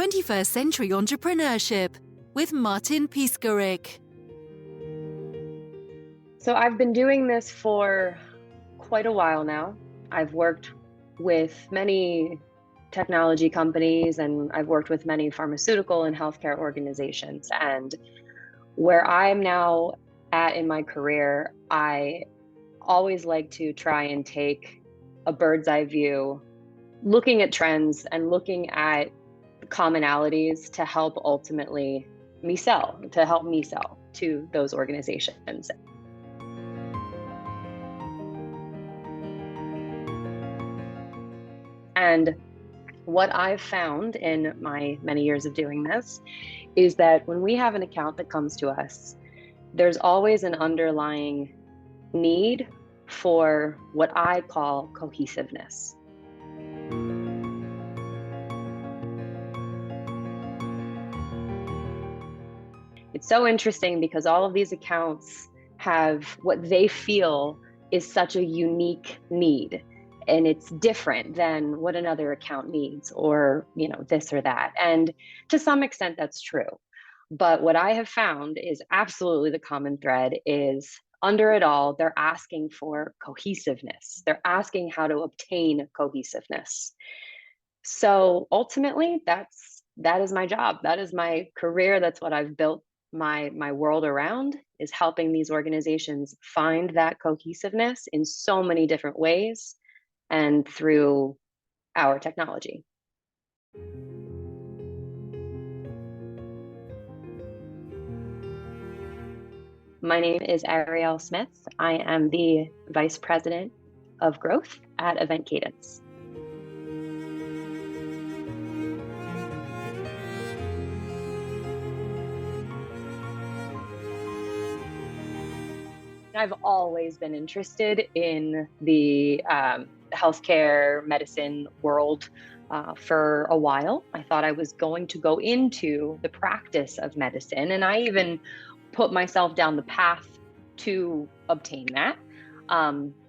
21st Century Entrepreneurship with Martin Piskarik. So I've been doing this for quite a while now. I've worked with many technology companies and I've worked with many pharmaceutical and healthcare organizations. And where I'm now at in my career, I always like to try and take a bird's eye view, looking at trends and looking at commonalities to help ultimately help me sell to those organizations. And what I've found in my many years of doing this is that when we have an account that comes to us, there's always an underlying need for what I call cohesiveness. It's so interesting because all of these accounts have what they feel is such a unique need. And it's different than what another account needs, or, this or that. And to some extent, that's true. But what I have found is absolutely the common thread is under it all, they're asking for cohesiveness. They're asking how to obtain cohesiveness. So ultimately, that is my job. That is my career. That's what I've built my world around, is helping these organizations find that cohesiveness in so many different ways and through our technology. My name is Arielle Smith. I am the Vice President of Growth at Event Cadence. I've always been interested in the healthcare medicine world for a while. I thought I was going to go into the practice of medicine, and I even put myself down the path to obtain that.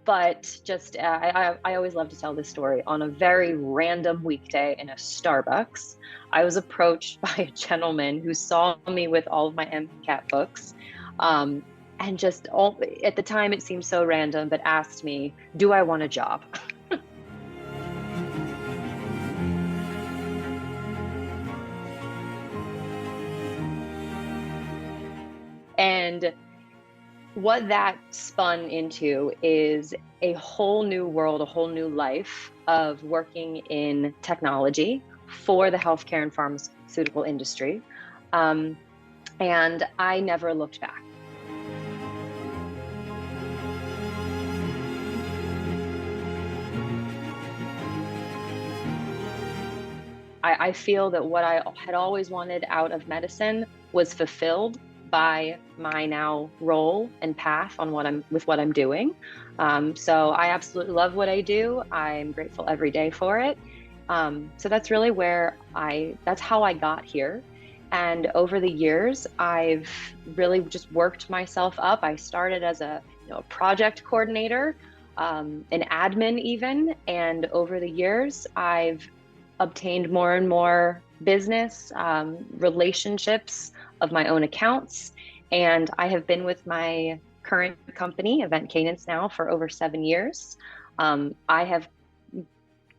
But just, I always love to tell this story. On a very random weekday in a Starbucks, I was approached by a gentleman who saw me with all of my MCAT books. And just at the time, it seemed so random, but asked me, do I want a job? And what that spun into is a whole new world, a whole new life of working in technology for the healthcare and pharmaceutical industry. And I never looked back. I feel that what I had always wanted out of medicine was fulfilled by my now role and path on what I'm doing. So I absolutely love what I do. I'm grateful every day for it. So that's really that's how I got here. And over the years, I've really just worked myself up. I started as a project coordinator, an admin even, and over the years, I've obtained more and more business relationships of my own accounts. And I have been with my current company, Event Cadence, now for over 7 years. I have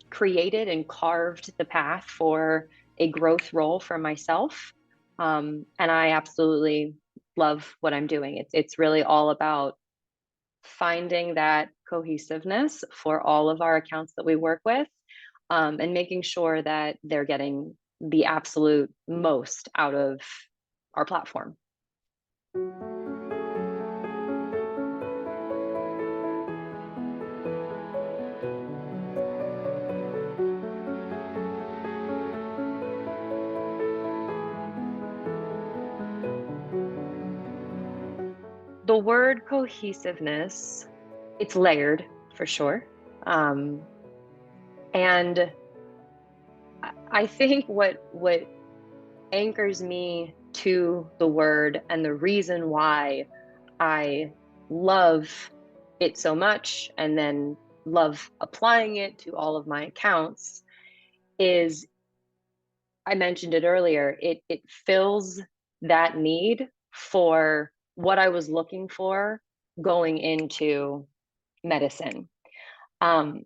created and carved the path for a growth role for myself. And I absolutely love what I'm doing. It's really all about finding that cohesiveness for all of our accounts that we work with. And making sure that they're getting the absolute most out of our platform. The word cohesiveness, it's layered for sure. And I think what anchors me to the word, and the reason why I love it so much and then love applying it to all of my accounts, is I mentioned it earlier, it fills that need for what I was looking for going into medicine. Um,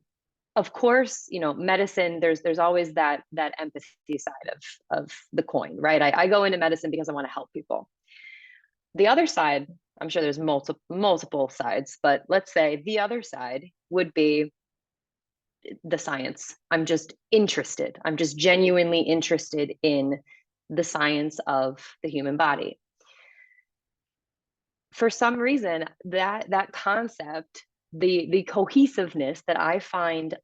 of course, medicine, there's always that empathy side of the coin, right? I go into medicine because I want to help people. The other side, I'm sure there's multiple sides, but let's say the other side would be the science. I'm just interested. I'm just genuinely interested in the science of the human body. For some reason, that concept, the cohesiveness that I find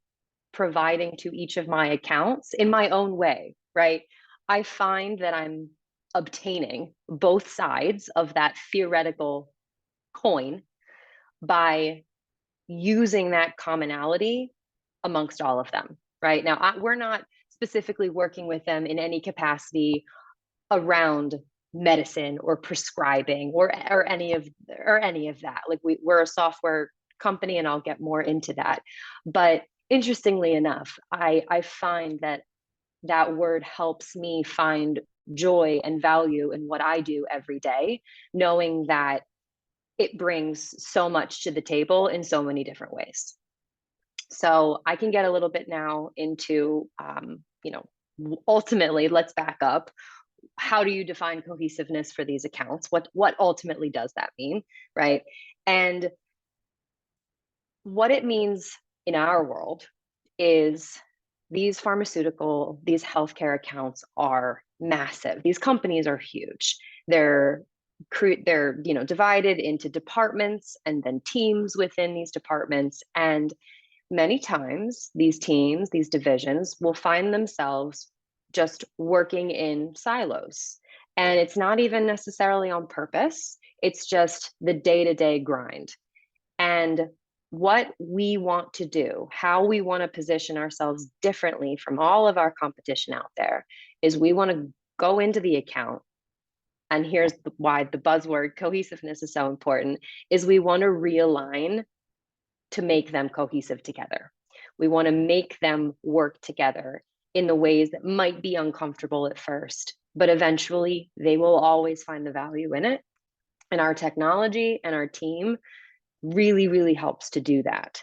providing to each of my accounts in my own way, right? I find that I'm obtaining both sides of that theoretical coin by using that commonality amongst all of them, right? Now, we're not specifically working with them in any capacity around medicine or prescribing or any of that. Like we're a software company, and I'll get more into that. But interestingly enough, I find that word helps me find joy and value in what I do every day, knowing that it brings so much to the table in so many different ways. So I can get a little bit now into, ultimately, let's back up. How do you define cohesiveness for these accounts? What ultimately does that mean, right? And what it means in our world is these healthcare accounts are massive. These companies are huge. They're divided into departments and then teams within these departments. And many times these teams, these divisions will find themselves just working in silos. And it's not even necessarily on purpose. It's just the day-to-day grind. And what we want to do, how we want to position ourselves differently from all of our competition out there, is we want to go into the account. And here's why the buzzword cohesiveness is so important, is we want to realign to make them cohesive together. We want to make them work together in the ways that might be uncomfortable at first, but eventually they will always find the value in it. And our technology and our team really, really helps to do that.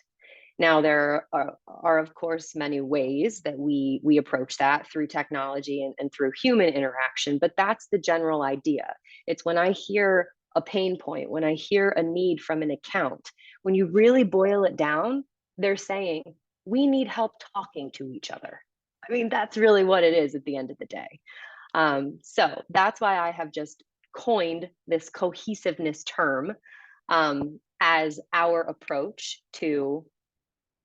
Now, there are of course, many ways that we approach that through technology and through human interaction, but that's the general idea. It's when I hear a pain point, when I hear a need from an account, when you really boil it down, they're saying, we need help talking to each other. I mean, that's really what it is at the end of the day. So that's why I have just coined this cohesiveness term as our approach to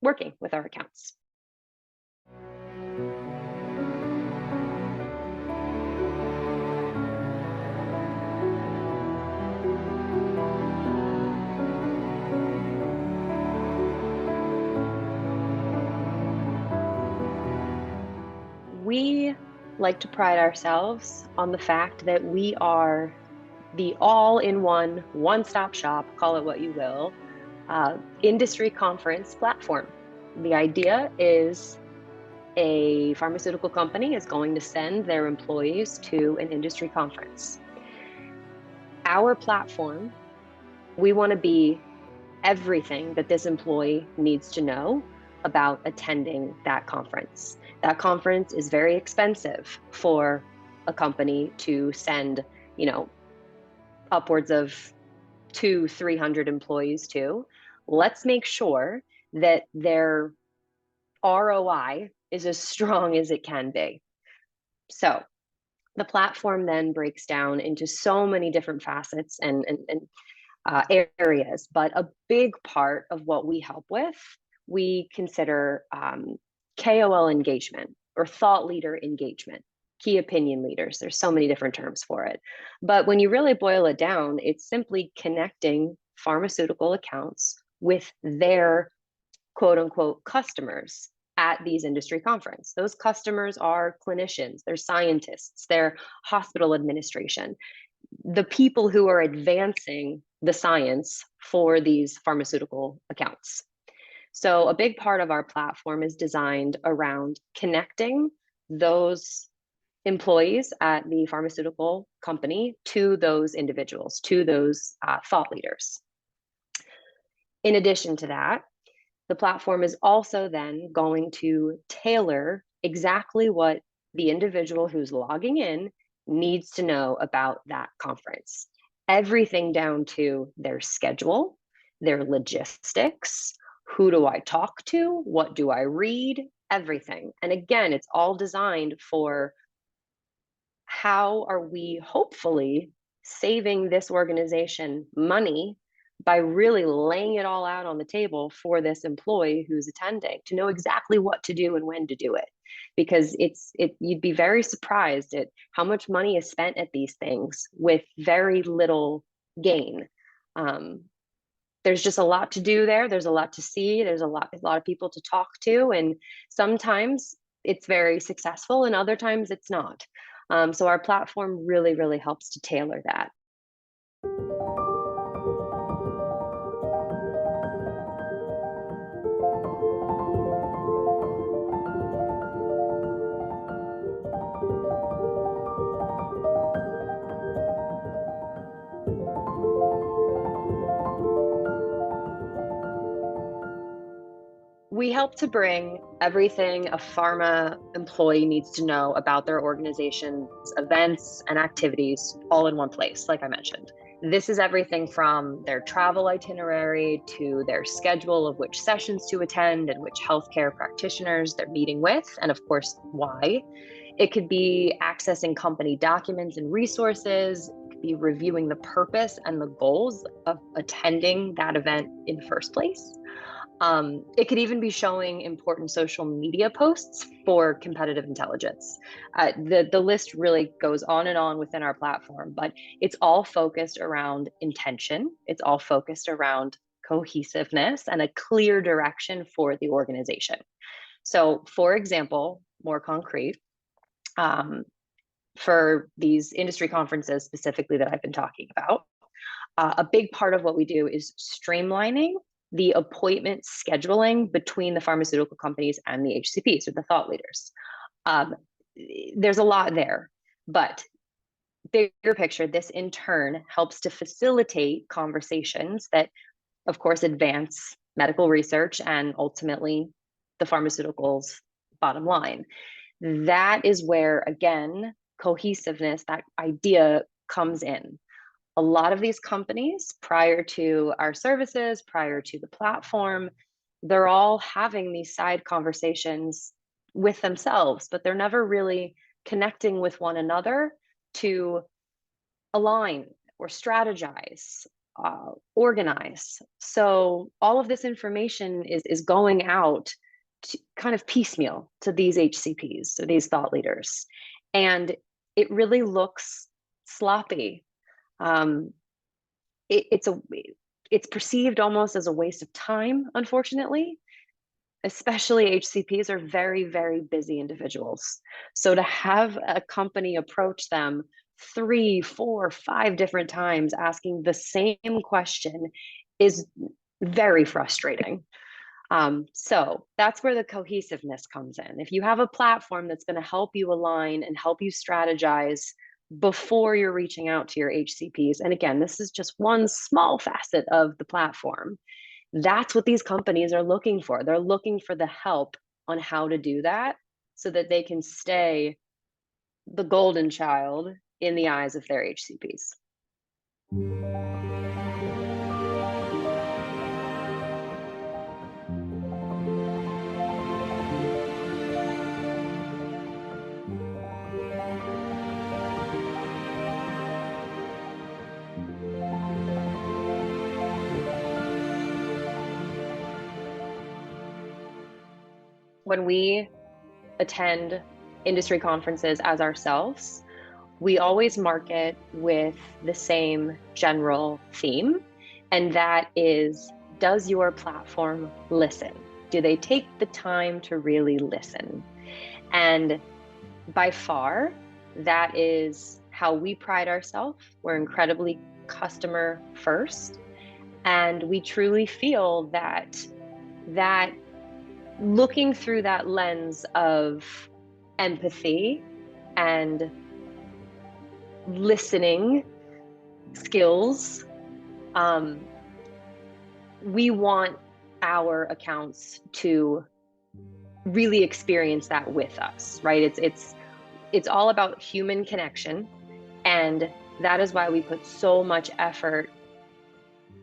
working with our accounts. We like to pride ourselves on the fact that we are the all-in-one, one-stop shop, call it what you will, industry conference platform. The idea is a pharmaceutical company is going to send their employees to an industry conference. Our platform, we want to be everything that this employee needs to know about attending that conference. That conference is very expensive for a company to send, upwards of 200-300 employees to. Let's make sure that their ROI is as strong as it can be. So the platform then breaks down into so many different facets and areas, but a big part of what we help with, we consider KOL engagement or thought leader engagement, key opinion leaders. There's so many different terms for it. But when you really boil it down, it's simply connecting pharmaceutical accounts with their quote unquote customers at these industry conferences. Those customers are clinicians, they're scientists, they're hospital administration, the people who are advancing the science for these pharmaceutical accounts. So a big part of our platform is designed around connecting those employees at the pharmaceutical company to those individuals, to those thought leaders. In addition to that, the platform is also then going to tailor exactly what the individual who's logging in needs to know about that conference. Everything down to their schedule, their logistics, who do I talk to, what do I read, everything. And again, it's all designed for how are we hopefully saving this organization money by really laying it all out on the table for this employee who's attending to know exactly what to do and when to do it. Because you'd be very surprised at how much money is spent at these things with very little gain. There's just a lot to do there. There's a lot to see. There's a lot of people to talk to, and sometimes it's very successful, and other times it's not. So our platform really, really helps to tailor that. We help to bring everything a pharma employee needs to know about their organization's events and activities all in one place, like I mentioned. This is everything from their travel itinerary to their schedule of which sessions to attend and which healthcare practitioners they're meeting with, and of course, why. It could be accessing company documents and resources. It could be reviewing the purpose and the goals of attending that event in the first place. It could even be showing important social media posts for competitive intelligence. The list really goes on and on within our platform, but it's all focused around intention. It's all focused around cohesiveness and a clear direction for the organization. So, for example, more concrete, for these industry conferences specifically that I've been talking about, a big part of what we do is streamlining the appointment scheduling between the pharmaceutical companies and the HCPs, or the thought leaders. There's a lot there, but bigger picture, this in turn helps to facilitate conversations that, of course, advance medical research and ultimately the pharmaceuticals' bottom line. That is where, again, cohesiveness, that idea comes in. A lot of these companies, prior to our services, prior to the platform, they're all having these side conversations with themselves, but they're never really connecting with one another to align or strategize, organize. So all of this information is going out to kind of piecemeal to these HCPs, so these thought leaders. And it really looks sloppy. It's perceived almost as a waste of time, unfortunately. Especially HCPs are very, very busy individuals. So to have a company approach them 3, 4, 5 different times asking the same question is very frustrating. So that's where the cohesiveness comes in. If you have a platform that's going to help you align and help you strategize before you're reaching out to your HCPs, and again, this is just one small facet of the platform, that's what these companies are looking for. They're looking for the help on how to do that so that they can stay the golden child in the eyes of their HCPs. When we attend industry conferences as ourselves, we always market with the same general theme, and that is, does your platform listen? Do they take the time to really listen? And by far, that is how we pride ourselves. We're incredibly customer first, and we truly feel that looking through that lens of empathy and listening skills, we want our accounts to really experience that with us, right? It's all about human connection, and that is why we put so much effort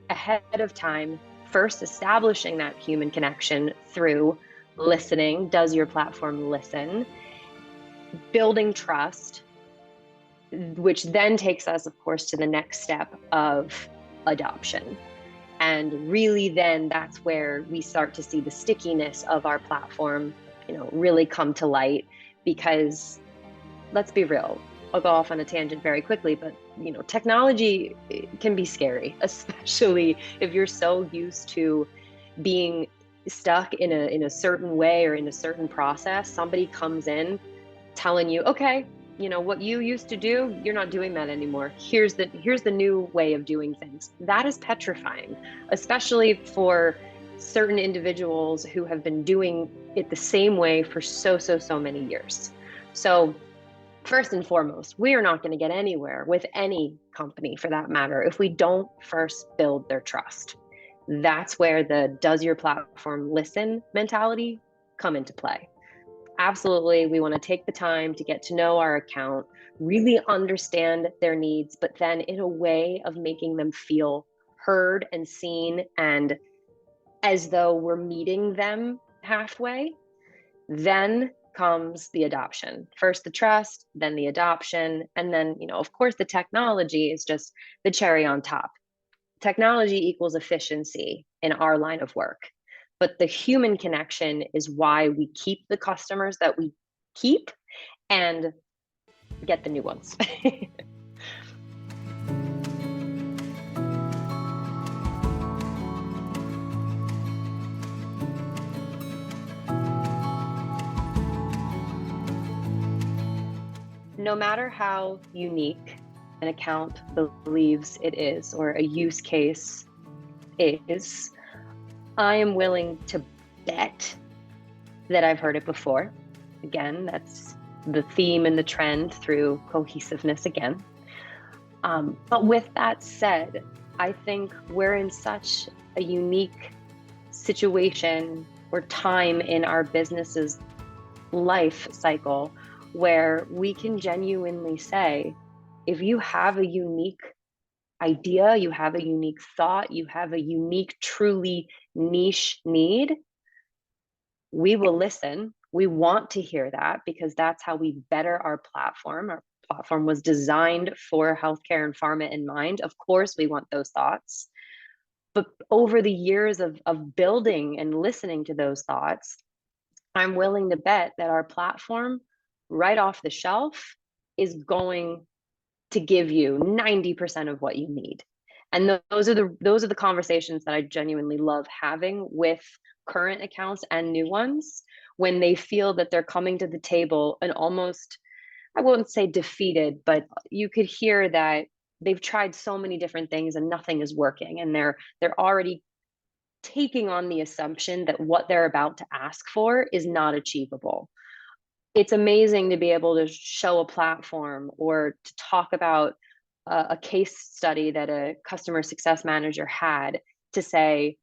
ahead of time, first establishing that human connection through listening. Does your platform listen? Building trust, which then takes us, of course, to the next step of adoption. And really then that's where we start to see the stickiness of our platform, really come to light. Because let's be real, I'll go off on a tangent very quickly, but technology can be scary, especially if you're so used to being stuck in a certain way or in a certain process. Somebody comes in telling you, okay, what you used to do, you're not doing that anymore. Here's the new way of doing things. That is petrifying, especially for certain individuals who have been doing it the same way for so many years. So first and foremost, we are not going to get anywhere with any company, for that matter, if we don't first build their trust. That's where the does your platform listen mentality come into play. Absolutely, we want to take the time to get to know our account, really understand their needs, but then in a way of making them feel heard and seen, and as though we're meeting them halfway. Then comes the adoption. First the trust, then the adoption, and then, of course, the technology is just the cherry on top. Technology equals efficiency in our line of work. But the human connection is why we keep the customers that we keep and get the new ones. No matter how unique an account believes it is, or a use case is, I am willing to bet that I've heard it before. Again, that's the theme and the trend through cohesiveness again. But with that said, I think we're in such a unique situation or time in our business's life cycle where we can genuinely say, if you have a unique idea, you have a unique thought, you have a unique, truly niche need, we will listen. We want to hear that, because that's how we better our platform. Our platform was designed for healthcare and pharma in mind. Of course, we want those thoughts. But over the years of building and listening to those thoughts, I'm willing to bet that our platform right off the shelf is going to give you 90% of what you need. And those are the conversations that I genuinely love having with current accounts and new ones, when they feel that they're coming to the table and almost, I won't say defeated, but you could hear that they've tried so many different things and nothing is working, and they're already taking on the assumption that what they're about to ask for is not achievable. It's amazing to be able to show a platform or to talk about a case study that a customer success manager had, to say,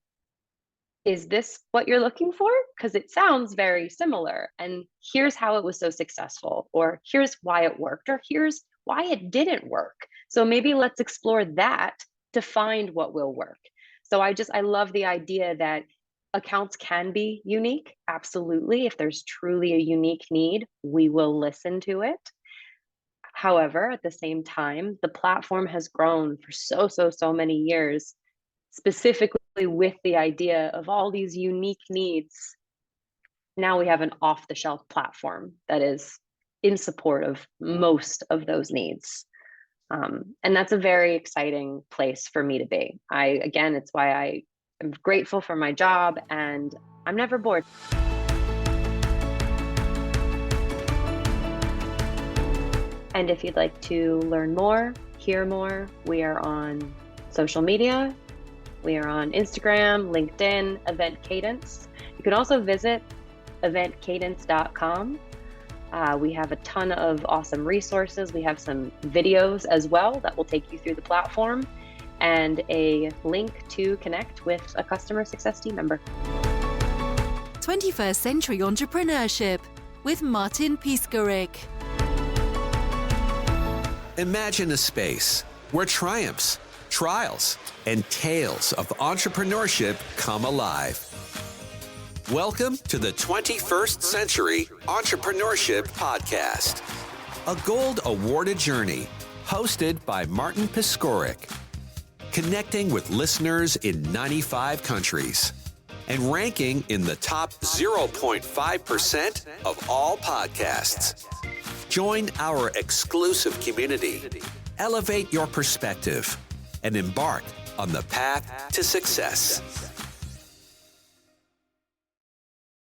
is this what you're looking for? Because it sounds very similar. And here's how it was so successful, or here's why it worked, or here's why it didn't work. So maybe let's explore that to find what will work. So I love the idea that accounts can be unique. Absolutely. If there's truly a unique need, we will listen to it. However, at the same time, the platform has grown for so many years, specifically with the idea of all these unique needs. Now we have an off-the-shelf platform that is in support of most of those needs. And that's a very exciting place for me to be. It's why I am grateful for my job, and I'm never bored. And if you'd like to learn more, hear more, we are on social media. We are on Instagram, LinkedIn, Event Cadence. You can also visit eventcadence.com. We have a ton of awesome resources. We have some videos as well that will take you through the platform, and a link to connect with a customer success team member. 21st Century Entrepreneurship with Martin Piskarik. Imagine a space where triumphs, trials, and tales of entrepreneurship come alive. Welcome to the 21st Century Entrepreneurship Podcast, a gold awarded journey hosted by Martin Piskarik, connecting with listeners in 95 countries and ranking in the top 0.5% of all podcasts. Join our exclusive community, elevate your perspective, and embark on the path to success.